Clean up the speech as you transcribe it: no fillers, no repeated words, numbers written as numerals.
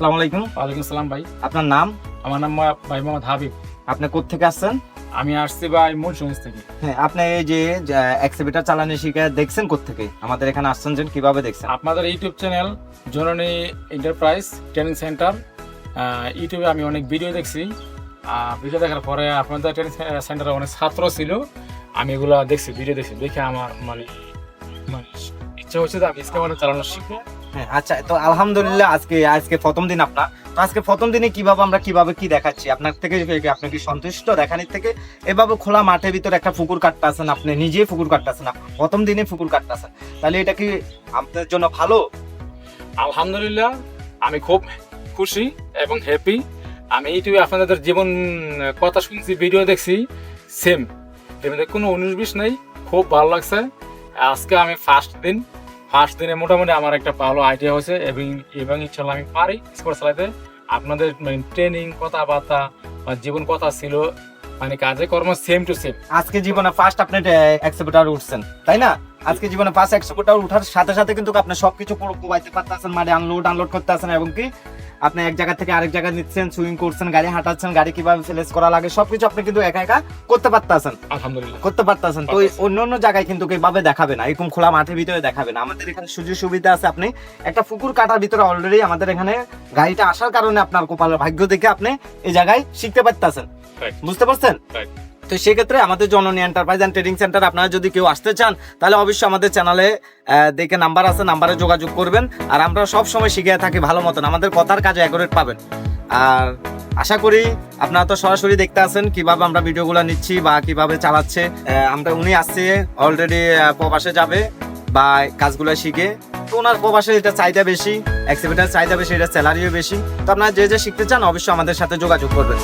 আসসালামু আলাইকুম। ওয়ালাইকুম আসসালাম ভাই। আপনার নাম? আমার নাম ভাই মোহাম্মদ হাবিব। আপনি কোত্থেকে আসছেন? আমি আসছি ভাই মূলসুগঞ্জ থেকে। হ্যাঁ, আপনি এই যে এক্সিবিটার চালানো শিখে দেখছেন কোত্থেকে? আমাদের এখানে আসছেন যে কিভাবে দেখছেন? আপনাদের ইউটিউব চ্যানেল জননী এন্টারপ্রাইজ ট্রেনিং সেন্টার, ইউটিউবে আমি অনেক ভিডিও দেখছি। ভিডিও দেখার পরে আপনাদের ট্রেনিং সেন্টারে অনেক ছাত্র ছিল, আমি এগুলো দেখছি, ভিডিও দেখছি, দেখে আমার মানে ইচ্ছা হচ্ছে যে আমি স্কেমার চালানো শিখবো। হ্যাঁ, আচ্ছা, তো আলহামদুলিল্লাহ আজকে প্রথম দিন আপনার। তো আজকে প্রথম দিনে কিভাবে কি দেখাচ্ছি আপনার থেকে, আপনি কি সন্তুষ্ট দেখানির থেকে? এভাবে খোলা মাঠের ভিতরে একটা পুকুর কাটতেছেন, আপনি নিজেই পুকুর কাটতেছেন, প্রথম দিনে পুকুর কাটতেছেন, তাহলে এটা কি আপনার জন্য ভালো? আলহামদুলিল্লাহ, আমি খুব খুশি এবং হ্যাপি। আমি ইউটিউবে আপনাদের জীবন কথা শুনছি, ভিডিও দেখছি, সেম, এর মধ্যে কোনো 19-20 নেই। খুব ভালো লাগছে। আজকে আমি ফার্স্ট দিনে মোটামুটি আমার একটা ভালো আইডিয়া হয়েছে এবং ইনশাল্লাহ আমি পারি স্পোর্টস চালাতে। আপনাদের ট্রেনিং, কথাবার্তা বা জীবন কথা ছিল, মানে কাজে কর্ম সেম টু সেম। আজকে জীবনে ফার্স্ট আপনি এক্সিবিটার উঠছেন, তাই না? আজকে জীবনে ফার্স্ট এক্সিবিটার উঠার সাথে সাথে কিন্তু আপনি সবকিছু পুরো কোবাইতে পারতেছেন, মানে আনলোড করতে আছেন, এবং কি আপনি এক জায়গা থেকে আরেক জায়গায় নিচ্ছেন, সুইং করছেন, গাড়ি হাঁটাচ্ছেন, গাড়ি কিভাবে ফেলেস করা লাগে সবকিছু আপনি কিন্তু একা একা করতে পারতেছেন, আলহামদুলিল্লাহ করতে পারতেছেন। তো অন্য অন্য জায়গায় কিন্তু এইভাবে দেখাবে না, এরকম খোলা মাঠের ভিতরে দেখাবে না। আমাদের এখানে সুযোগ সুবিধা আছে, আপনি একটা পুকুর কাটার ভিতরে অলরেডি আমাদের এখানে গাড়িটা আসার কারণে আপনার কপালের ভাগ্য দেখে আপনি এই জায়গায় শিখতে পারতেছেন, বুঝতে পারছেন? তো সেক্ষেত্রে আমাদের জননী এন্টারপ্রাইজ অ্যান্ড ট্রেনিং সেন্টার আপনারা যদি কেউ আসতে চান, তাহলে অবশ্যই আমাদের চ্যানেলে দেখে নাম্বার আছে, নাম্বারে যোগাযোগ করবেন। আর আমরা সব সময় শিখিয়ে থাকি ভালো মতন, আমাদের কথার কাজে অ্যাকুরেট পাবেন। আর আশা করি আপনারা তো সরাসরি দেখতে আছেন কিভাবে আমরা ভিডিওগুলো নিচ্ছি বা কিভাবে চালাচ্ছে। উনি আসছে অলরেডি প্রবাসে যাবে বা কাজগুলো শিখে, তো ওনার প্রবাসে এটা চাহিদা বেশি, এক্সিবিটার চাহিদা বেশি, এটা স্যালারিও বেশি। তো আপনারা যে শিখতে চান অবশ্যই আমাদের সাথে যোগাযোগ করবেন।